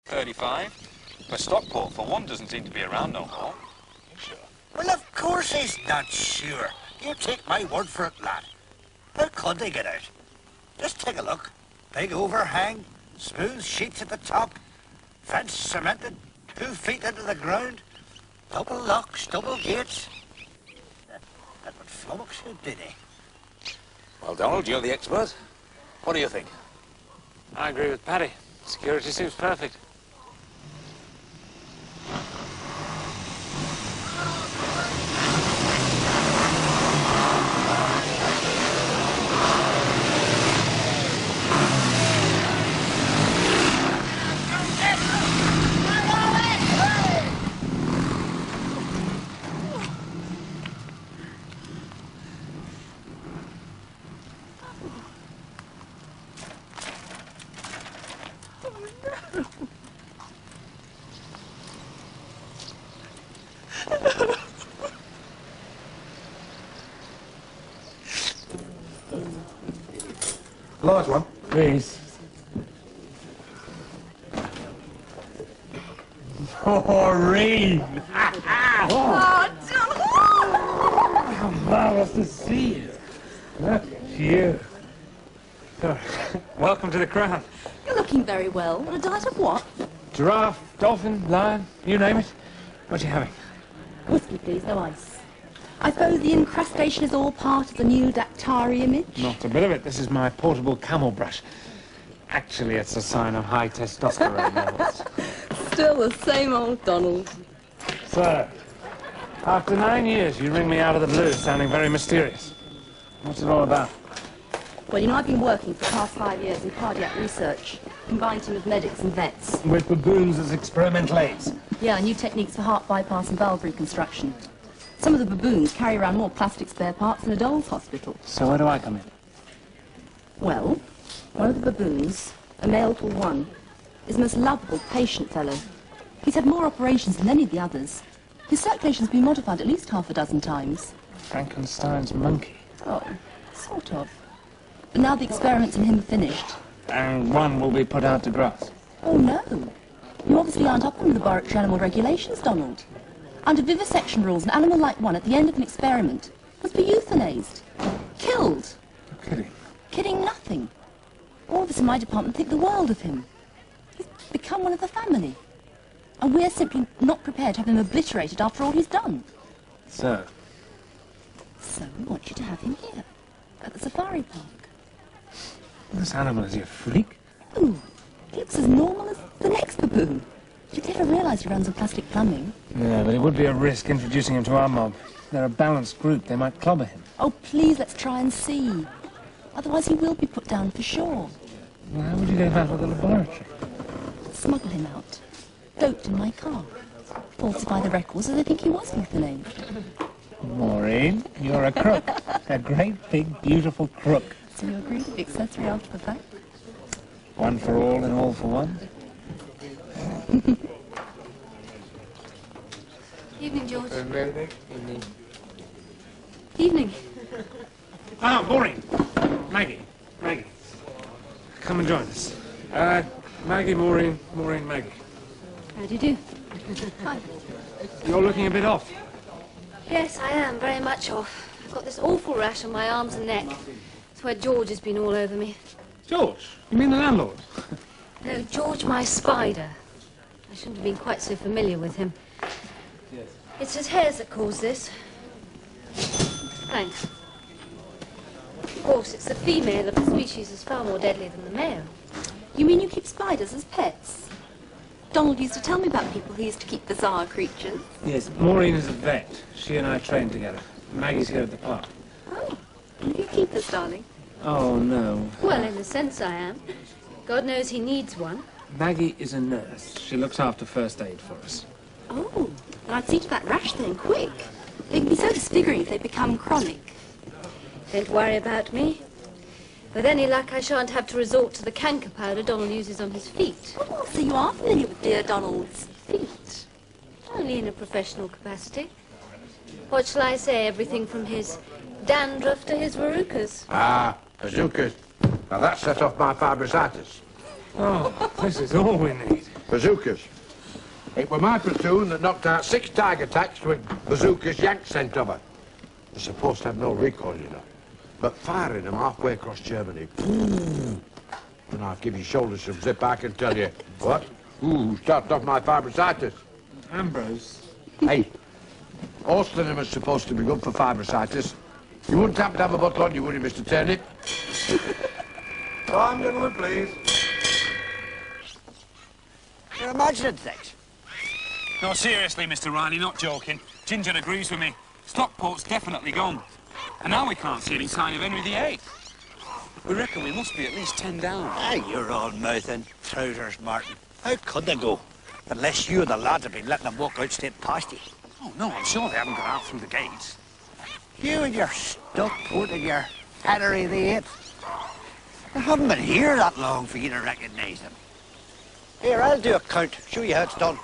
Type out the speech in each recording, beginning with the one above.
35. But Stockport, for one, doesn't seem to be around no more. Sure. Well, of course he's not sure. You take my word for it, lad. How could they get out? Just take a look. Big overhang, smooth sheets at the top, fence cemented 2 feet into the ground, double locks, double gates. That would flummox you, did he? Well, Donald, you're the expert. What do you think? I agree with Paddy. Security seems perfect. Large one. Please. Maureen! Oh, How marvelous to see you. Look at you. Oh, welcome to the Crown. you're looking very well. On a diet of what? Giraffe, dolphin, lion, you name it. What you having? Whiskey, please, no ice. I suppose the incrustation is all part of the new Daktari image? Not a bit of it. This is my portable camel brush. Actually, it's a sign of high testosterone levels. Still the same old Donald. So, after 9 years, you ring me out of the blue, sounding very mysterious. What's it all about? Well, you know, I've been working for the past 5 years in cardiac research, combining with medics and vets. With baboons as experimental aids. Yeah, new techniques for heart bypass and valve reconstruction. Some of the baboons carry around more plastic spare parts than a doll's hospital. So where do I come in? Well, one of the baboons, a male called One, is the most lovable, patient fellow. He's had more operations than any of the others. His circulation's been modified at least half a dozen times. Frankenstein's monkey. Oh, sort of. But now the experiments on him are finished. And One will be put out to grass. Oh, no. You obviously aren't up on the laboratory animal regulations, Donald. Under vivisection rules, an animal like One at the end of an experiment must be euthanized. Killed. You're kidding. Kidding nothing. All of us in my department think the world of him. He's become one of the family. And we're simply not prepared to have him obliterated after all he's done. So? So we want you to have him here, at the safari park. This animal is he a freak? Ooh, he looks as normal as the next baboon. Did you ever realise he runs on plastic plumbing? Yeah, but it would be a risk introducing him to our mob. They're a balanced group. They might clobber him. Oh, please, let's try and see. Otherwise he will be put down for sure. Well, how would you get him out of the laboratory? Smuggle him out. Doped in my car. Falsify the records so they think he was euthanized. Maureen, you're a crook. A great, big, beautiful crook. So you agree to the accessory after the fact? One for all and all for one. Evening, George. Evening. Evening. Ah, Maureen. Maggie. Come and join us. Maggie, Maureen, Maggie. How do you do? Hi. You're looking a bit off. Yes, I am, very much off. I've got this awful rash on my arms and neck. It's where George has been all over me. George? You mean the landlord? No, George, my spider. I shouldn't have been quite so familiar with him. It's his hairs that cause this. Thanks. Of course, it's the female of the species is far more deadly than the male. You mean you keep spiders as pets? Donald used to tell me about people who used to keep bizarre creatures. Yes, Maureen is a vet. She and I trained together. Maggie's here at the park. Oh, and you keep us, darling? Oh, no. Well, in a sense I am. God knows he needs one. Maggie is a nurse. She looks after first aid for us. Oh, and I'd see to that rash thing quick. They can be so disfiguring if they become chronic. Don't worry about me. With any luck, I shan't have to resort to the canker powder Donald uses on his feet. Oh, so you are familiar with dear Donald's feet? Only in a professional capacity. What shall I say? Everything from his dandruff to his verrucas. Ah, bazookas. Now that set off my fibrositis. Oh, this is all we need. Bazookas. It was my platoon that knocked out 6 tiger attacks with bazookas Yanks sent over. They're supposed to have no recoil, you know. But firing them halfway across Germany, and I'll give your shoulders some zip, I can tell you. What? Ooh, started off my fibrositis. Ambrose. Hey, Austrian was supposed to be good for fibrositis. You wouldn't happen to have a bottle on you, would you, Mr. Turnip? Time, gentlemen, please. You're imagining things. No, seriously, Mr. Riley, not joking. Ginger agrees with me. Stockport's definitely gone. And now we can't see any sign of Henry VIII. We reckon we must be at least 10 down. Ah, you're all mouthing. Trousers, Martin. How could they go? Unless you and the lads have been letting them walk out straight past you. Oh, no, I'm sure they haven't got out through the gates. You and your Stockport and your Henry VIII. They haven't been here that long for you to recognise them. Here, I'll do a count. Show you how it's done.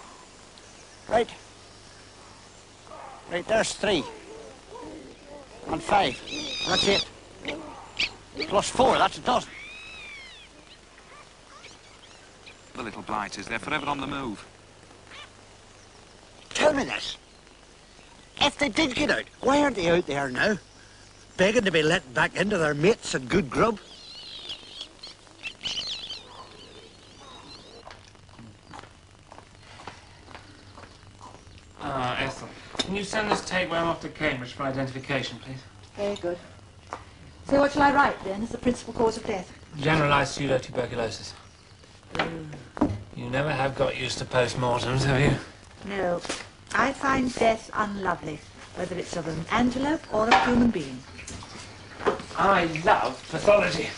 Right. Right, there's 3. And 5. That's it. Plus 4, that's a dozen. The little blighters, they're forever on the move. Tell me this. If they did get out, why aren't they out there now? Begging to be let back into their mates and good grub? Ethel, can you send this tapeworm off to Cambridge for identification, please? Very good. So what shall I write, then, as the principal cause of death? Generalized pseudotuberculosis. You never have got used to post-mortems, have you? No. I find death unlovely, whether it's of an antelope or a human being. I love pathology.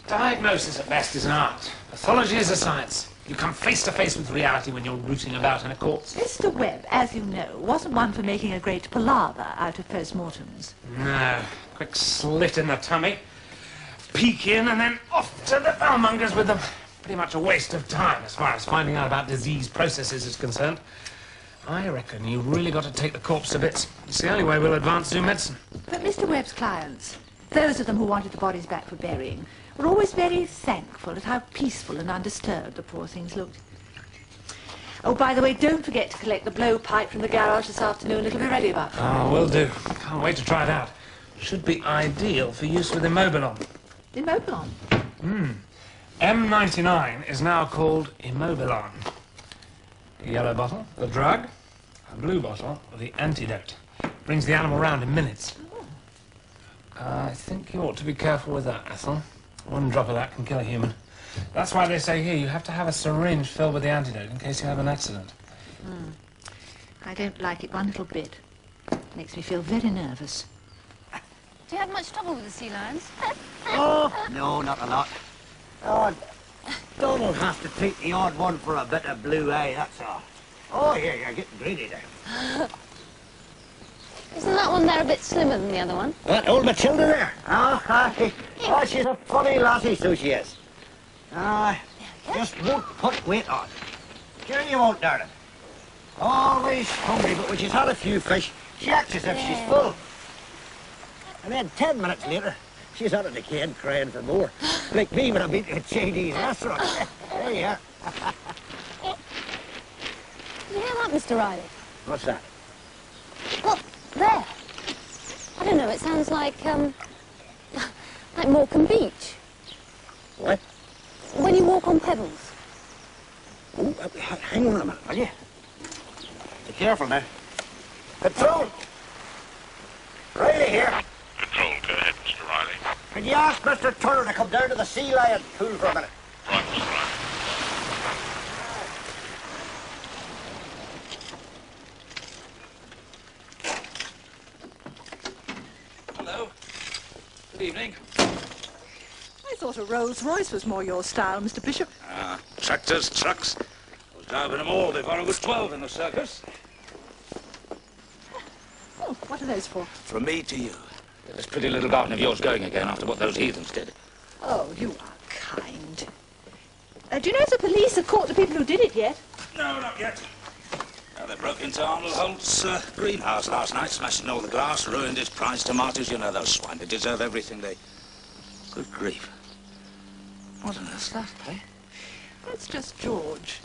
Diagnosis at best is an art. Pathology is a science. You come face to face with reality when you're rooting about in a corpse. Mr. Webb, as you know, wasn't one for making a great palaver out of post-mortems. No. Quick slit in the tummy, peek in, and then off to the bellmongers with them. Pretty much a waste of time as far as finding out about disease processes is concerned. I reckon you've really got to take the corpse to bits. It's the only way we'll advance new medicine. But Mr. Webb's clients, those of them who wanted the bodies back for burying, were always very thankful at how peaceful and undisturbed the poor things looked. Oh, by the way, don't forget to collect the blowpipe from the garage this afternoon. It'll be ready about 5. Oh, will do. Can't wait to try it out. Should be ideal for use with Immobilon. Immobilon? M99 is now called Immobilon. A yellow bottle, the drug. A blue bottle, the antidote. Brings the animal round in minutes. I think you ought to be careful with that, Ethel. 1 drop of that can kill a human. That's why they say here you have to have a syringe filled with the antidote in case you have an accident. I don't like it one little bit. Makes me feel very nervous. Do you have much trouble with the sea lions? Oh, no, not a lot. Oh, Donald has to treat the odd one for a bit of blue eye, that's all. Oh, here, you're getting greedy there. Isn't that one there a bit slimmer than the other one? That old Matilda there? Oh, she's a funny lassie, so she is. Just won't put weight on. Sure you won't, darling. Always hungry, but when she's had a few fish, she acts as if she's full. And then 10 minutes later, she's at it again, crying for more. Like me when I've been to a Chinese restaurant. There you are. You hear that, Mr. Riley? What's that? Look, there. I don't know, it sounds like Morecambe Beach. What? When you walk on pebbles. Oh, hang on a minute, will you? Be careful now. Control! Riley here. Control, go ahead, Mr. Riley. Can you ask Mr. Turner to come down to the sea lion pool for a minute? Right, Mr. Riley. Hello. Good evening. I thought a Rolls-Royce was more your style, Mr. Bishop. Tractors, trucks. I was driving them all before I was 12 in the circus. Oh, what are those for? From me to you. Get this pretty little garden of yours going again after what those heathens did. Oh, you are kind. Do you know if the police have caught the people who did it yet? No, not yet. They broke into Arnold Holt's greenhouse last night, smashing all the glass, ruined his prize tomatoes. You know those swine, they deserve everything they... Good grief. What on earth's that, eh? That's just George.